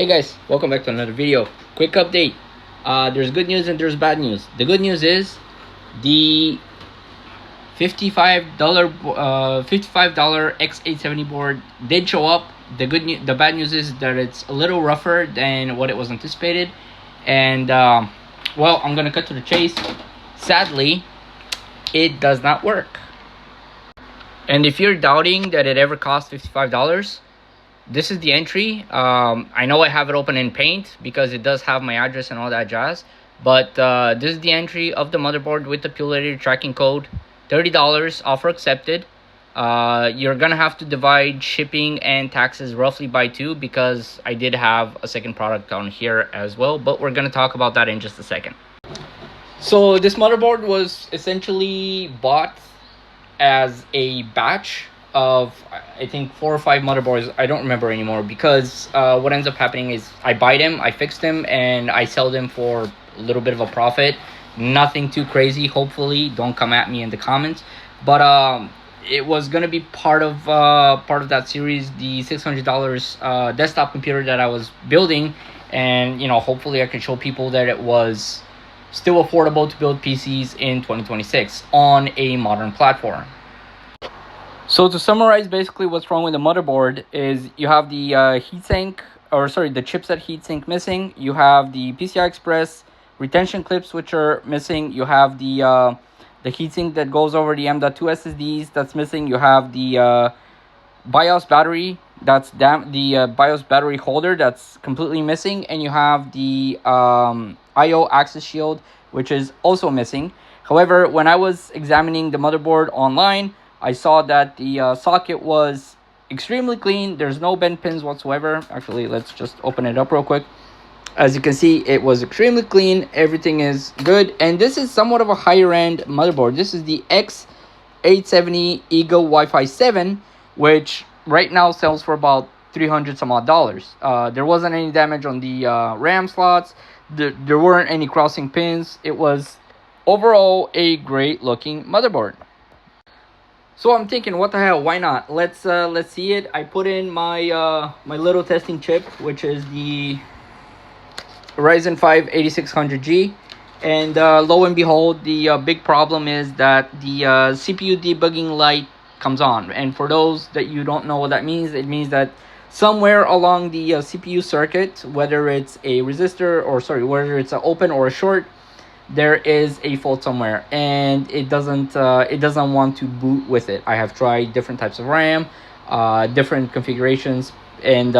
Hey guys, welcome back to another video. Quick update. There's good news and there's bad news. The good news is the $55 X870 board did show up. The bad news is that it's a little rougher than what it was anticipated, and well, I'm gonna cut to the chase. Sadly, it does not work. And if you're doubting that it ever cost $55, this is the entry. I know I have it open in Paint because it does have my address and all that jazz, but this is the entry of the motherboard with the Pulsator tracking code. $30, offer accepted. You're gonna have to divide shipping and taxes roughly by 2 because I did have a second product on here as well, but we're gonna talk about that in just a second. So this motherboard was essentially bought as a batch of, I think, 4 or 5 motherboards. I don't remember anymore, because what ends up happening is I buy them, I fix them, and I sell them for a little bit of a profit. Nothing too crazy, hopefully. Don't come at me in the comments. But it was gonna be part of that series, the $600 desktop computer that I was building, and hopefully I can show people that it was still affordable to build PCs in 2026 on a modern platform. So to summarize, basically what's wrong with the motherboard is you have the heatsink, or sorry, the chipset heatsink missing. You have the PCI Express retention clips which are missing. You have the heatsink that goes over the M.2 SSDs that's missing. You have the BIOS battery, that's the BIOS battery holder that's completely missing, and you have the I/O access shield, which is also missing. However, when I was examining the motherboard online, I saw that the socket was extremely clean. There's no bent pins whatsoever. Actually, let's just open it up real quick. As you can see, it was extremely clean. Everything is good. And this is somewhat of a higher end motherboard. This is the X870 Eagle Wi-Fi 7, which right now sells for about $300 some odd. There wasn't any damage on the RAM slots. There weren't any crossing pins. It was overall a great looking motherboard. So I'm thinking, what the hell, why not? Let's see it. I put in my my little testing chip, which is the Ryzen 5 8600G, and lo and behold, the big problem is that the CPU debugging light comes on. And for those that you don't know what that means, it means that somewhere along the CPU circuit, whether it's a resistor, or sorry, whether it's an open or a short, there is a fault somewhere, and it doesn't want to boot with it. I have tried different types of RAM, different configurations, and